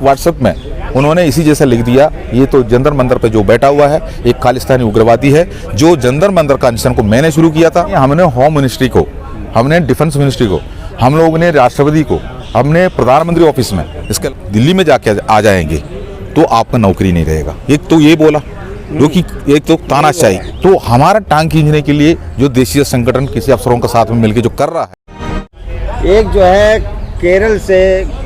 WhatsApp में उन्होंने इसी जैसा लिख दिया, ये तो जंतर मंतर पे जो बैठा हुआ है एक खालिस्तानी उग्रवादी है। जो जंतर मंतर का अनशन को मैंने शुरू किया था, हमने होम मिनिस्ट्री को, हमने डिफेंस मिनिस्ट्री को, हम लोगों ने राष्ट्रपति को, हमने प्रधानमंत्री ऑफिस में, इसके दिल्ली में जाके आ जाएंगे तो आपका नौकरी नहीं रहेगा। एक तो ये बोला, जो कि एक तो तानाशाही। तो हमारा टांग खींचने के लिए जो देशीय संगठन किसी अफसरों के साथ में मिलकर जो कर रहा है, एक जो है केरल से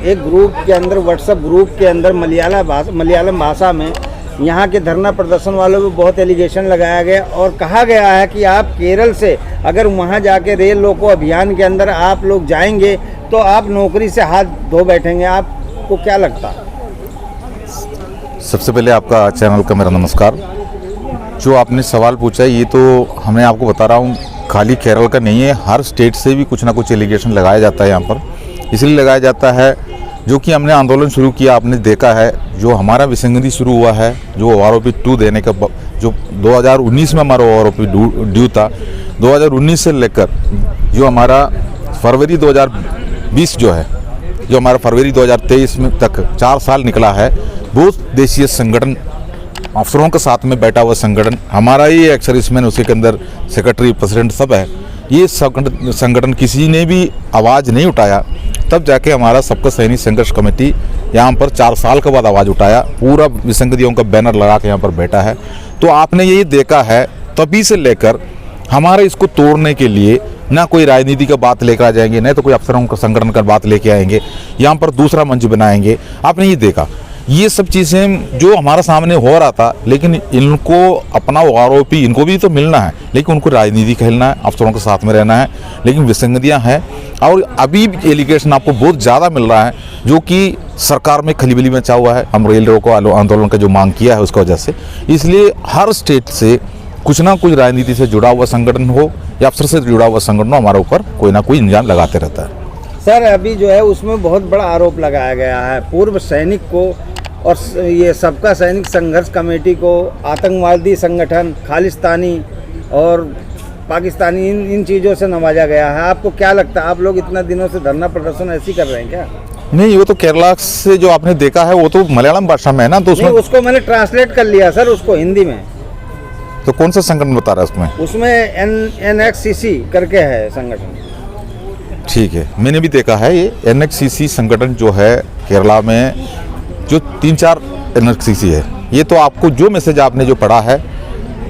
एक ग्रुप के अंदर, व्हाट्सएप ग्रुप के अंदर मलयालम भाषा में यहाँ के धरना प्रदर्शन वालों पे बहुत एलिगेशन लगाया गया और कहा गया है कि आप केरल से अगर वहाँ जाके रेल रोको अभियान के अंदर आप लोग जाएंगे तो आप नौकरी से हाथ धो बैठेंगे। आपको क्या लगता? सबसे पहले आपका चैनल का मेरा नमस्कार। जो आपने सवाल पूछा है ये तो मैं आपको बता रहा हूँ खाली केरल का नहीं है, हर स्टेट से भी कुछ ना कुछ एलिगेशन लगाया जाता है यहाँ पर। इसलिए लगाया जाता है जो कि हमने आंदोलन शुरू किया, आपने देखा है जो हमारा विसंगति शुरू हुआ है, जो OROP 2 देने का जो 2019 में हमारा OROP ड्यू था, 2019 से लेकर जो हमारा फरवरी 2020 जो है, जो हमारा फरवरी 2023 में तक 4 साल निकला है, वो देशीय संगठन अफसरों के साथ में बैठा हुआ संगठन, हमारा ही एक्स सर्विसमैन उसके अंदर सेक्रेटरी प्रेसिडेंट सब है, ये संगठन किसी ने भी आवाज़ नहीं उठाया। तब जाके हमारा सबका सैनिक संघर्ष कमेटी यहाँ पर 4 साल के बाद आवाज़ उठाया, पूरा विसंगतियों का बैनर लगा के यहाँ पर बैठा है। तो आपने ये देखा है तभी से लेकर हमारे इसको तोड़ने के लिए ना कोई राजनीति का बात लेकर आ जाएंगे, न तो कोई अफसरों का संगठन का बात लेके आएंगे, यहाँ पर दूसरा मंच बनाएंगे। आपने ये देखा ये सब चीज़ें जो हमारा सामने हो रहा था, लेकिन इनको अपना OROP इनको भी तो मिलना है, लेकिन उनको राजनीति खेलना है, अफसरों के साथ में रहना है, लेकिन विसंगतियां हैं। और अभी एलिगेशन आपको बहुत ज़्यादा मिल रहा है जो कि सरकार में खलीबली मचा हुआ है। हम रेल रोको आंदोलन का जो मांग किया है उसकी वजह से, इसलिए हर स्टेट से कुछ ना कुछ राजनीति से जुड़ा हुआ संगठन हो या अफसर से जुड़ा हुआ संगठन हो, हमारे ऊपर कोई ना कोई इंजाम लगाते रहता है। सर अभी जो है उसमें बहुत बड़ा आरोप लगाया गया है पूर्व सैनिक को और ये सबका सैनिक संघर्ष कमेटी को आतंकवादी संगठन, खालिस्तानी और पाकिस्तानी इन चीज़ों से नवाजा गया है। आपको क्या लगता है, आप लोग इतना दिनों से धरना प्रदर्शन ऐसे ही कर रहे हैं क्या? नहीं, वो तो केरला से जो आपने देखा है वो तो मलयालम भाषा में है ना, तो उसमें उसको मैंने ट्रांसलेट कर लिया सर, उसको हिंदी में। तो कौन सा संगठन बता रहा है उसमें? उसमें NXCC करके है संगठन। ठीक है, मैंने भी देखा है ये NXCC संगठन जो है केरला में, जो 3-4 NXCC है। ये तो आपको जो मैसेज आपने जो पढ़ा है,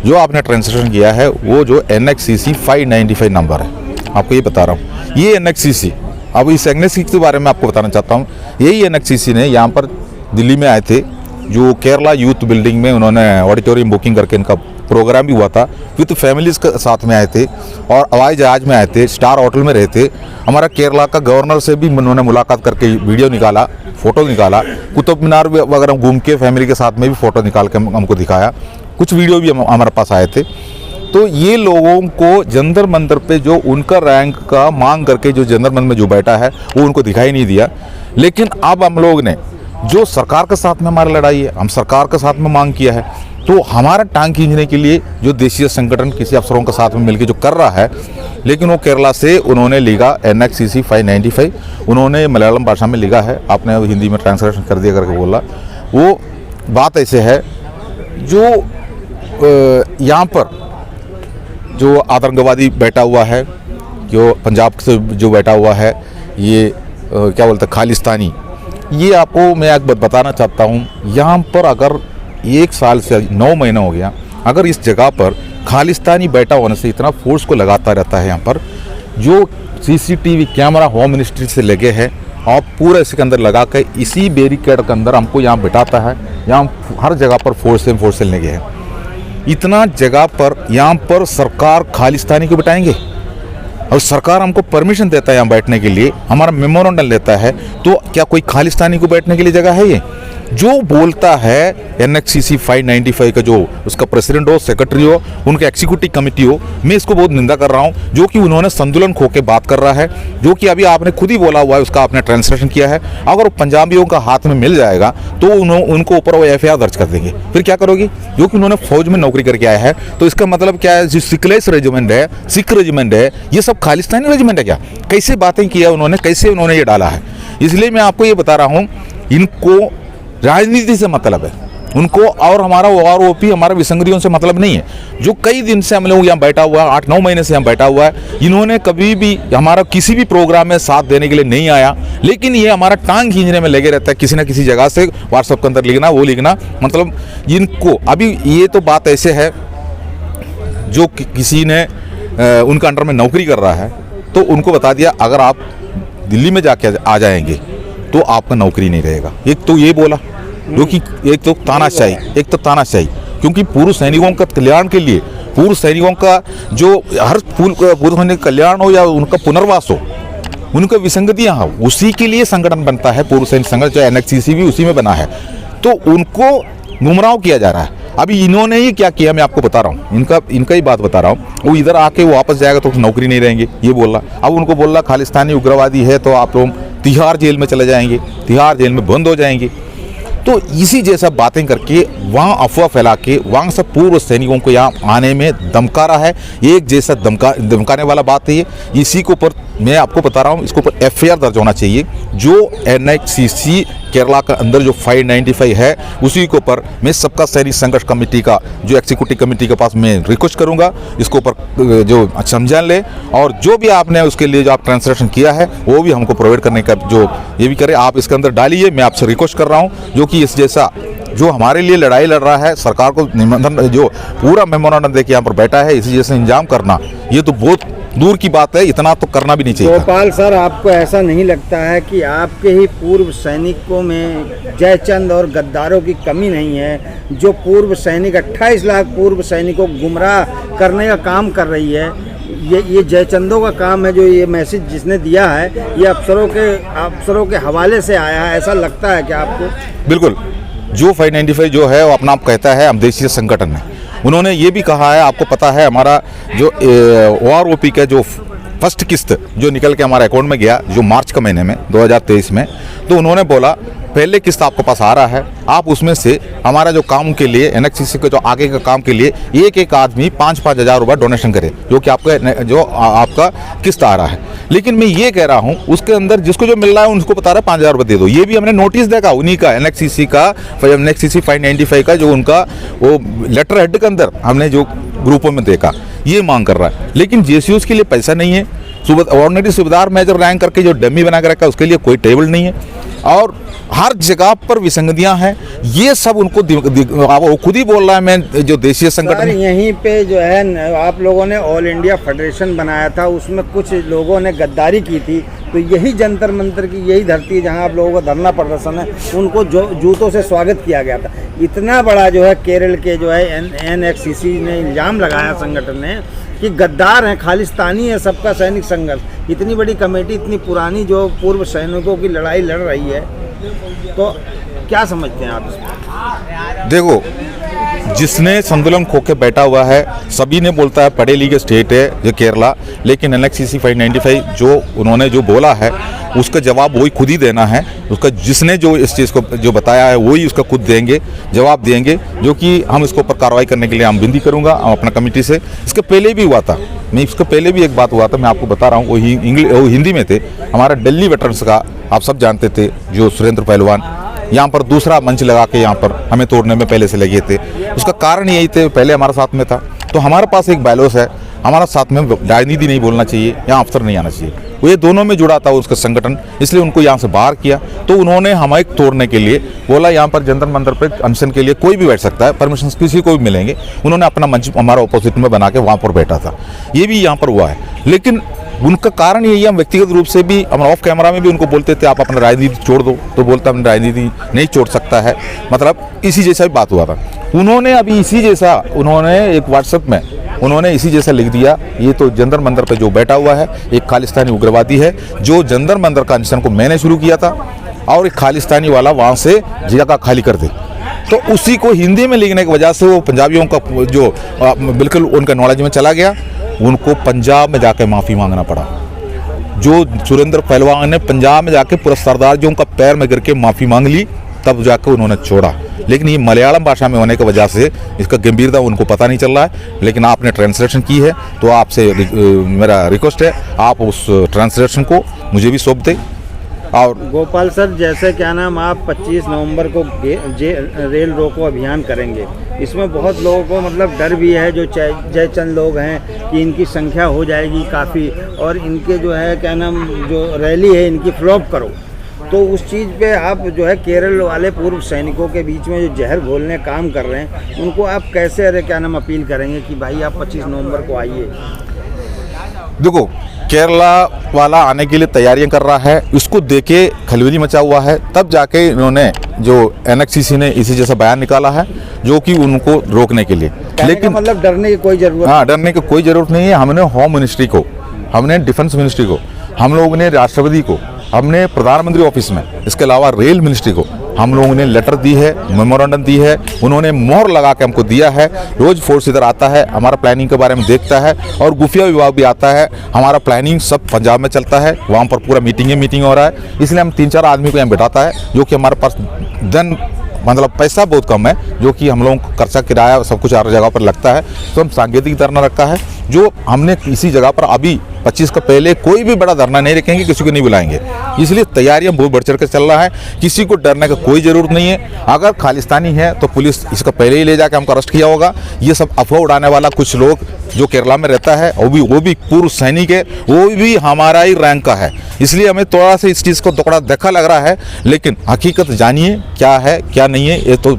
जो आपने ट्रांसलेशन किया है, वो जो NXCC 595 नंबर है, आपको ये बता रहा हूँ। ये NXCC, अब इस NXCC के बारे में आपको बताना चाहता हूँ। यही NXCC ने यहाँ पर दिल्ली में आए थे, जो केरला यूथ बिल्डिंग में उन्होंने ऑडिटोरियम बुकिंग करके इनका प्रोग्राम भी हुआ था, विद फैमिलीज के साथ में आए थे और हवाई जहाज में आए थे, स्टार होटल में रहे थे। हमारा केरला का गवर्नर से भी उन्होंने मुलाकात करके वीडियो निकाला, फ़ोटो निकाला, कुतुब मीनार वगैरह घूम के फैमिली के साथ में भी फ़ोटो निकाल के हमको दिखाया, कुछ वीडियो भी हमारे पास आए थे। तो ये लोगों को जंतर मंतर पे जो उनका रैंक का मांग करके जो जंतर मंतर में जो बैठा है वो उनको दिखाई नहीं दिया। लेकिन अब हम लोग ने जो सरकार के साथ में हमारी लड़ाई है, हम सरकार के साथ में मांग किया है, तो हमारा टांग खींचने के लिए जो देशीय संगठन किसी अफसरों के साथ में मिलकर जो कर रहा है, लेकिन वो केरला से उन्होंने लिखा NXCC 595, उन्होंने मलयालम भाषा में लिखा है, आपने हिंदी में ट्रांसलेशन कर दिया करके बोला। वो बात ऐसे है जो यहाँ पर जो आतंकवादी बैठा हुआ है, जो पंजाब से जो बैठा हुआ है, ये क्या बोलते हैं खालिस्तानी, ये आपको मैं एक बात बताना चाहता हूँ। यहाँ पर अगर 1 साल से 9 महीना हो गया, अगर इस जगह पर खालिस्तानी बैठा होने से इतना फोर्स को लगाता रहता है, यहाँ पर जो CCTV कैमरा होम मिनिस्ट्री से लगे हैं और पूरा इसके अंदर लगा के इसी बैरिकेड के अंदर हमको यहाँ बिठाता है, यहाँ हर जगह पर फोर्स लगे हैं। इतना जगह पर यहाँ पर सरकार खालिस्तानी को बिठाएंगे और सरकार हमको परमिशन देता है यहाँ बैठने के लिए, हमारा मेमोरेंडम लेता है, तो क्या कोई खालिस्तानी को बैठने के लिए जगह है? ये जो बोलता है NXCC 595 का जो उसका प्रेसिडेंट हो, सेक्रेटरी हो, उनका एग्जीक्यूटिव कमेटी हो, मैं इसको बहुत निंदा कर रहा हूँ, जो कि उन्होंने संतुलन खो के बात कर रहा है, जो कि अभी आपने खुद ही बोला हुआ है, उसका आपने ट्रांसलेशन किया है। अगर पंजाबियों का हाथ में मिल जाएगा तो उनको ऊपर वो FIR दर्ज कर देंगे, फिर क्या करोगी? जो कि उन्होंने फौज में नौकरी करके आया है, तो इसका मतलब क्या है? जो सिकलेस रेजिमेंट है, सिख रेजिमेंट है, ये सब खालिस्तानी रेजिमेंट है क्या? कैसे बातें किया उन्होंने, कैसे उन्होंने ये डाला है? इसलिए मैं आपको ये बता रहा हूँ, इनको राजनीति से मतलब है उनको, और हमारा OROP हमारे विसंगतियों से मतलब नहीं है। जो कई दिन से हम लोग यहाँ बैठा हुआ है, 8-9 महीने से यहाँ बैठा हुआ है, इन्होंने कभी भी हमारा किसी भी प्रोग्राम में साथ देने के लिए नहीं आया, लेकिन ये हमारा टांग खींचने में लगे रहता है, किसी ना किसी जगह से व्हाट्सएप के अंदर लिखना, वो लिखना। मतलब इनको अभी ये तो बात ऐसे है, जो किसी ने उनका अंडर में नौकरी कर रहा है तो उनको बता दिया अगर आप दिल्ली में जाके आ जाएंगे तो आपका नौकरी नहीं रहेगा। एक तो ये बोला, जो कि एक तो तानाशाही, क्योंकि पूर्व सैनिकों का कल्याण के लिए, पूर्व सैनिकों का जो हर पूर्व सैनिक का कल्याण हो या उनका पुनर्वास हो, उनका विसंगतियाँ हो, उसी के लिए संगठन बनता है पूर्व सैनिक संगठन, जो NHCC भी उसी में बना है। तो उनको गुमराह किया जा रहा है। अभी इन्होंने ही क्या किया मैं आपको बता रहा हूँ, इनका ही बात बता रहा हूँ। वो इधर आके वो वापस जाएगा तो नौकरी नहीं रहेंगे, ये बोल रहा। अब उनको बोल रहा खालिस्तानी उग्रवादी है तो आप लोग तिहाड़ जेल में चले जाएंगे, तिहाड़ जेल में बंद हो जाएंगे। तो इसी जैसा बातें करके वहाँ अफवाह फैला के वहाँ से पूर्व सैनिकों को यहाँ आने में धमका रहा है। एक जैसा धमकाने वाला बात है ये। इसी के ऊपर मैं आपको बता रहा हूँ, इसके ऊपर FIR दर्ज होना चाहिए। जो NHCC केरला का अंदर जो 595 है, उसी के ऊपर मैं सबका सैनिक संघर्ष कमेटी का जो एग्जीक्यूटिव कमेटी के पास मैं रिक्वेस्ट करूँगा, इसके ऊपर जो समझान ले, और जो भी आपने उसके लिए जो आप ट्रांसलेशन किया है वो भी हमको प्रोवाइड करने का जो ये भी करे, आप इसके अंदर डालिए। मैं आपसे रिक्वेस्ट कर रहा हूँ, जो कि इस जैसा जो हमारे लिए लड़ाई लड़ रहा है, सरकार को निबंधन जो पूरा मेमोरेंडम देके यहाँ पर बैठा है, इसी जैसे इंजाम करना ये तो बहुत दूर की बात है, इतना तो करना भी नहीं चाहिए। गोपाल सर, आपको ऐसा नहीं लगता है कि आपके ही पूर्व सैनिकों में जयचंद और गद्दारों की कमी नहीं है? जो पूर्व सैनिक 28 लाख पूर्व सैनिकों को गुमराह करने का काम कर रही है, ये जयचंदों का काम है। जो ये मैसेज जिसने दिया है ये अफसरों के हवाले से आया है, ऐसा लगता है कि आपको? बिल्कुल, जो 595 जो है वो अपना आप कहता है हम देशीय संगठन है। उन्होंने ये भी कहा है, आपको पता है हमारा जो OROP का जो फर्स्ट किस्त जो निकल के हमारे अकाउंट में गया जो मार्च का महीने में 2023 में, तो उन्होंने बोला पहले किस्त आपके पास आ रहा है, आप उसमें से हमारा जो काम के लिए NHCC के जो आगे का काम के लिए एक आदमी 5-5 हज़ार रुपये डोनेशन करे, जो कि आपका किस्त आ रहा है। लेकिन मैं ये कह रहा हूँ उसके अंदर जिसको जो मिल रहा है उनको बता रहा है 5,000 रुपये दे दो। ये भी हमने नोटिस देखा उन्हीं का NHCC 595 का जो उनका वो लेटर हेड के अंदर हमने जो ग्रुपों में देखा, ये मांग कर रहा है। लेकिन JCOs के लिए पैसा नहीं है, ऑर्डिनरी सूबेदार मेजर रैंक करके जो डमी बना के रखा है उसके लिए कोई टेबल नहीं है, और हर जगह पर विसंगतियां हैं। ये सब उनको वो खुद ही बोल रहा है मैं जो देशीय संगठन। यहीं पे जो है आप लोगों ने ऑल इंडिया फेडरेशन बनाया था, उसमें कुछ लोगों ने गद्दारी की थी, तो यही जंतर मंतर की यही धरती जहां आप लोगों का धरना प्रदर्शन है, उनको जो जूतों से स्वागत किया गया था। इतना बड़ा जो है केरल के जो है NHCC ने इल्ज़ाम लगाया संगठन ने कि गद्दार हैं, खालिस्तानी है सबका सैनिक संघर्ष। इतनी बड़ी कमेटी, इतनी पुरानी जो पूर्व सैनिकों की लड़ाई लड़ रही है, तो क्या समझते हैं आप इसमें? देखो, जिसने संतुलन खो के बैठा हुआ है, सभी ने बोलता है पढ़े लिखे स्टेट है ये केरला, लेकिन NHCC 595 जो उन्होंने जो बोला है उसका जवाब वही खुद ही देना है। उसका जिसने जो इस चीज़ को जो बताया है वही उसका खुद देंगे, जवाब देंगे, जो कि हम इसके ऊपर कार्रवाई करने के लिए हम विनती करूँगा अपना कमेटी से। इसके पहले भी हुआ था, मैं इसके पहले भी एक बात हुआ था, मैं आपको बता रहा हूँ, वो हिंदी में थे। हमारा दिल्ली वेटरन्स का आप सब जानते थे, जो सुरेंद्र पहलवान यहाँ पर दूसरा मंच लगा के यहाँ पर हमें तोड़ने में पहले से लगे थे। उसका कारण यही थे, पहले हमारे साथ में था, तो हमारे पास एक बायलॉस है, हमारा साथ में राजनीति नहीं बोलना चाहिए, यहाँ अफसर नहीं आना चाहिए। वो ये दोनों में जुड़ा था उसका संगठन, इसलिए उनको यहाँ से बाहर किया। तो उन्होंने हमें तोड़ने के लिए बोला यहाँ पर जंतर मंतर पर अनशन के लिए कोई भी बैठ सकता है, परमिशन किसी को भी मिलेंगे। उन्होंने अपना मंच हमारा अपोजिट में बना के वहाँ पर बैठा था, ये भी यहाँ पर हुआ है। लेकिन उनका कारण यही है, हम व्यक्तिगत रूप से भी, हम ऑफ कैमरा में भी उनको बोलते थे आप अपना राजनीति छोड़ दो, तो बोलता हमने राजनीति नहीं छोड़ सकता है, मतलब इसी जैसा भी बात हुआ था। उन्होंने अभी इसी जैसा उन्होंने एक व्हाट्सएप में उन्होंने इसी जैसा लिख दिया, ये तो जंतर मंतर पे जो बैठा हुआ है एक खालिस्तानी उग्रवादी है, जो जंतर मंतर का अनशन को मैंने शुरू किया था और एक खालिस्तानी वाला वहाँ से जगह खाली कर दे। तो उसी को हिंदी में लिखने की वजह से वो पंजाबियों का जो बिल्कुल उनका नॉलेज में चला गया, उनको पंजाब में जाकर माफ़ी मांगना पड़ा। जो सुरेंद्र पहलवान ने पंजाब में जाके पूरा सरदार जो उनका पैर में गिर के माफ़ी मांग ली, तब जाकर उन्होंने छोड़ा। लेकिन ये मलयालम भाषा में होने की वजह से इसका गंभीरता उनको पता नहीं चल रहा है। लेकिन आपने ट्रांसलेशन की है तो आपसे मेरा रिक्वेस्ट है, आप उस ट्रांसलेशन को मुझे भी सौंप दें और गोपाल सर, जैसे क्या नाम आप 25 नवंबर को रेल रोको अभियान करेंगे, इसमें बहुत लोगों को मतलब डर भी है, जो जयचंद लोग हैं कि इनकी संख्या हो जाएगी काफ़ी और इनके जो है क्या नाम जो रैली है इनकी फ्लॉप करो, तो उस चीज़ पे आप जो है केरल वाले पूर्व सैनिकों के बीच में जो जहर घोलने काम कर रहे हैं उनको आप कैसे अरे क्या नाम अपील करेंगे कि भाई आप 25 नवंबर को आइए? देखो, केरला वाला आने के लिए तैयारियां कर रहा है, उसको देके खलबली मचा हुआ है, तब जाके इन्होंने जो एनएचसीसी ने इसी जैसा बयान निकाला है जो कि उनको रोकने के लिए। लेकिन मतलब डरने की कोई जरूरत हाँ, डरने की कोई ज़रूरत नहीं है। हमने होम मिनिस्ट्री को, हमने डिफेंस मिनिस्ट्री को, हम लोगों ने राष्ट्रपति को, हमने प्रधानमंत्री ऑफिस में, इसके अलावा रेल मिनिस्ट्री को हम लोगों ने लेटर दी है, मेमोरेंडम दी है, उन्होंने मोहर लगा के हमको दिया है। रोज़ फोर्स इधर आता है, हमारा प्लानिंग के बारे में देखता है और खुफिया विभाग भी आता है, हमारा प्लानिंग सब पंजाब में चलता है, वहाँ पर पूरा मीटिंग हो रहा है। इसलिए हम 3-4 आदमी को यहाँ बिठाता है, जो कि हमारे पास मतलब पैसा बहुत कम है, जो कि हम लोगों को खर्चा किराया सब कुछ हर जगह पर लगता है, तो हम सांकेतिक धरना रखा है, जो हमने किसी जगह पर अभी 25 का पहले कोई भी बड़ा धरना नहीं रखेंगे, किसी को नहीं बुलाएंगे। इसलिए तैयारियां बहुत बढ़ चढ़ कर चल रहा है, किसी को डरने का कोई ज़रूरत नहीं है। अगर खालिस्तानी है तो पुलिस इसका पहले ही ले जाकर हमको अरेस्ट किया होगा। ये सब अफवाह उड़ाने वाला कुछ लोग जो केरला में रहता है, वो भी पूर्व सैनिक है, वो भी हमारा ही रैंक का है, इसलिए हमें थोड़ा सा इस चीज़ को थोड़ा देखा लग रहा है। लेकिन हकीकत जानिए क्या है क्या नहीं है, ये तो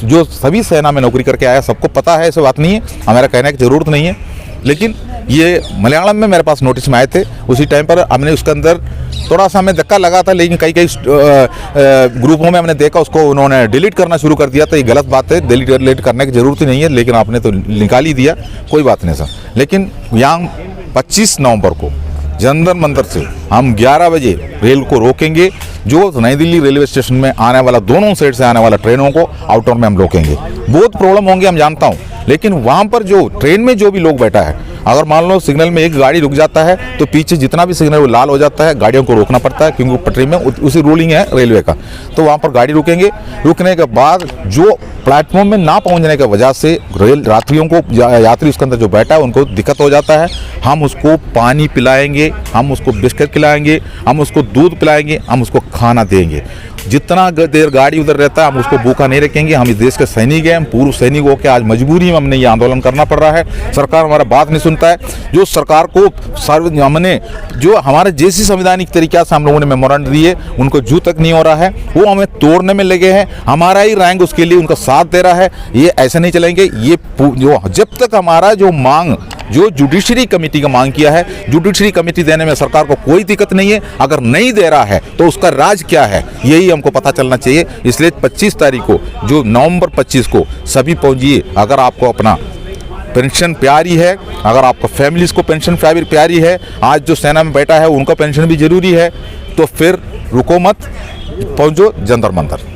जो सभी सेना में नौकरी करके आया सबको पता है, ऐसी बात नहीं है, हमारा कहने की ज़रूरत नहीं है। लेकिन ये मलयालम में मेरे पास नोटिस में आए थे, उसी टाइम पर हमने उसके अंदर थोड़ा सा हमें धक्का लगा था, लेकिन कई ग्रुपों में हमने देखा उसको उन्होंने डिलीट करना शुरू कर दिया था। ये गलत बात है, डिलीट करने की ज़रूरत ही नहीं है, लेकिन आपने तो निकाल ही दिया, कोई बात नहीं सर। लेकिन यहाँ 25 नवंबर को जंतर मंतर से हम 11 बजे रेल को रोकेंगे, जो नई दिल्ली रेलवे स्टेशन में आने वाला, दोनों साइड से आने वाला ट्रेनों को आउटर में हम रोकेंगे। बहुत प्रॉब्लम होंगे हम जानता हूँ, लेकिन वहाँ पर जो ट्रेन में जो भी लोग बैठा है, अगर मान लो सिग्नल में एक गाड़ी रुक जाता है तो पीछे जितना भी सिग्नल वो लाल हो जाता है, गाड़ियों को रोकना पड़ता है, क्योंकि पटरी में उसी रूलिंग है रेलवे का। तो वहाँ पर गाड़ी रुकेंगे, रुकने के बाद जो प्लेटफॉर्म में ना पहुँचने की वजह से रेल यात्रियों को, यात्री उसके अंदर जो बैठा है उनको दिक्कत हो जाता है, हम उसको पानी पिलाएंगे, हम उसको बिस्किट खिलाएंगे, हम उसको दूध पिलाएंगे, हम उसको खाना देंगे। जितना देर गाड़ी उधर रहता है हम उसको भूखा नहीं रखेंगे। हम इस देश के सैनिक हैं, हम पूर्व सैनिक होकर आज मजबूरी में हमने ये आंदोलन करना पड़ रहा है। सरकार हमारा बात नहीं सुनता है। जो सरकार को हमने जो हमारे जैसी संवैधानिक तरीक़ा से हम लोगों ने मेमोरेंडम दिए, उनको जू तक नहीं हो रहा है, वो हमें तोड़ने में लगे हैं। हमारा ही रैंक उसके लिए उनका साथ दे रहा है। ये ऐसे नहीं चलेंगे। ये जो जब तक हमारा जो मांग, जो जुडिशरी कमेटी का मांग किया है, जुडिशरी कमेटी देने में सरकार को कोई दिक्कत नहीं है। अगर नहीं दे रहा है तो उसका राज क्या है, यही हमको पता चलना चाहिए। इसलिए 25 तारीख को, जो नवंबर 25 को सभी पहुंचिए। अगर आपको अपना पेंशन प्यारी है, अगर आपको फैमिलीज को पेंशन प्यारी है, आज जो सेना में बैठा है उनका पेंशन भी जरूरी है, तो फिर रुको मत, पहुंचो जंतर मंतर।